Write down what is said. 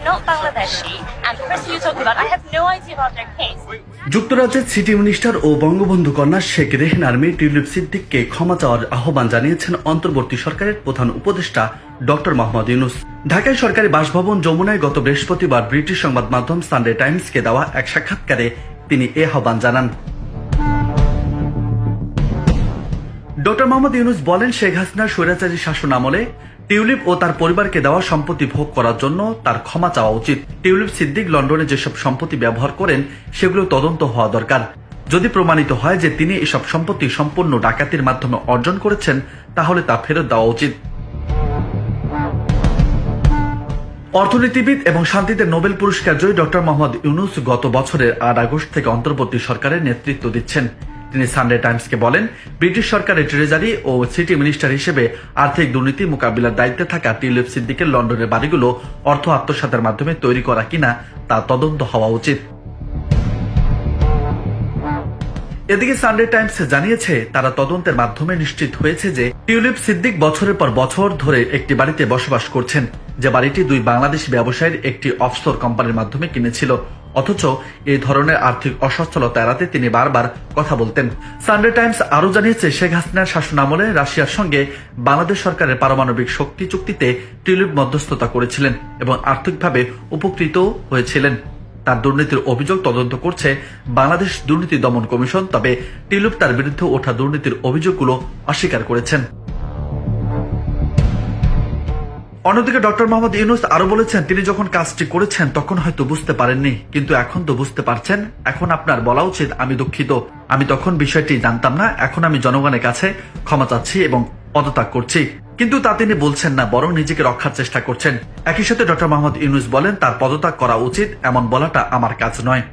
not Bangladeshi, and the person you're talking about, I have no idea about their case. যুক্তরাজ্যের city minister ও বঙ্গবন্ধু কন্যা শেখ রেহনার মেয়ে tulip সিদ্দিককে ক্ষমা চাওয়ার আহ্বান জানিয়েছেন অন্তর্বর্তী সরকারের প্রধান উপদেষ্টা ডক্টর মোহাম্মদ ইউনূস। ঢাকায় সরকারি বাসভবন যমুনায় গত বৃহস্পতিবার ব্রিটিশ সংবাদ মাধ্যম সানডে টাইমসকে দেওয়া এক সাক্ষাৎকারে তিনি এ আহ্বান জানান। ডক্টর মোহাম্মদ ইউনূস বলেন, শেখ হাসিনার স্বৈরাচারী শাসন আমলে টিউলিপ ও তার পরিবারকে দেওয়া সম্পত্তি ভোগ করার জন্য তার ক্ষমা চাওয়া উচিত। টিউলিপ সিদ্দিক লন্ডনে যেসব সম্পত্তি ব্যবহার করেন সেগুলো তদন্ত হওয়া দরকার। যদি প্রমাণিত হয় যে তিনি এসব সম্পত্তি সম্পূর্ণ ডাকাতির মাধ্যমে অর্জন করেছেন, তাহলে তা ফেরত দেওয়া উচিত। অর্থনীতিবিদ এবং শান্তিতে নোবেল পুরস্কার জয়ী ডক্টর মোহাম্মদ ইউনূস গত বছরের ৮ আগস্ট থেকে অন্তর্বর্তী সরকারের নেতৃত্ব দিচ্ছেন। তিনি সানডে টাইমসকে বলেন, ব্রিটিশ সরকারের ট্রেজারি ও সিটি মিনিস্টার হিসেবে আর্থিক দুর্নীতি মোকাবিলার দায়িত্বে থাকা টিউলিপ সিদ্দিকের লন্ডনের বাড়িগুলো অর্থ আত্মসাতের মাধ্যমে তৈরি করা কিনা তা তদন্ত হওয়া উচিত। এদিকে সানডে টাইমস জানিয়েছে, তারা তদন্তের মাধ্যমে নিশ্চিত হয়েছে যে টিউলিপ সিদ্দিক বছরের পর বছর ধরে একটি বাড়িতে বসবাস করছেন, যে বাড়িটি দুই বাংলাদেশি ব্যবসায়ীর একটি অফশোর কোম্পানির মাধ্যমে কিনেছিল। অথচ এই ধরনের আর্থিক অসচ্ছলতা এড়াতে তিনি বারবার কথা বলতেন। সানডে টাইমস আরও জানিয়েছে, শেখ হাসিনার শাসন আমলে রাশিয়ার সঙ্গে বাংলাদেশ সরকারের পারমাণবিক শক্তি চুক্তিতে টিউলিপ মধ্যস্থতা করেছিলেন এবং আর্থিকভাবে উপকৃত হয়েছিলেন। তার দুর্নীতির অভিযোগ তদন্ত করছে বাংলাদেশ দুর্নীতি দমন কমিশন, তবে টিউলিপ তার বিরুদ্ধে ওঠা দুর্নীতির অভিযোগগুলো অস্বীকার করেছেন। অন্যদিকে ডক্টর মোহাম্মদ ইউনূস আরো বলেছেন, তিনি যখন কাজটি করেছেন তখন হয়তো বুঝতে পারেননি, কিন্তু এখন তো বুঝতে পারছেন। এখন আপনার বলা উচিত, আমি দুঃখিত, আমি তখন বিষয়টি জানতাম না। এখন আমি জনগণের কাছে ক্ষমা চাচ্ছি এবং পদত্যাগ করছি। কিন্তু তা তিনি বলছেন না, বরং নিজেকে রক্ষার চেষ্টা করছেন। একই সাথে ডক্টর মোহাম্মদ ইউনূস বলেন, তার পদত্যাগ করা উচিত এমন বলাটা আমার কাজ নয়।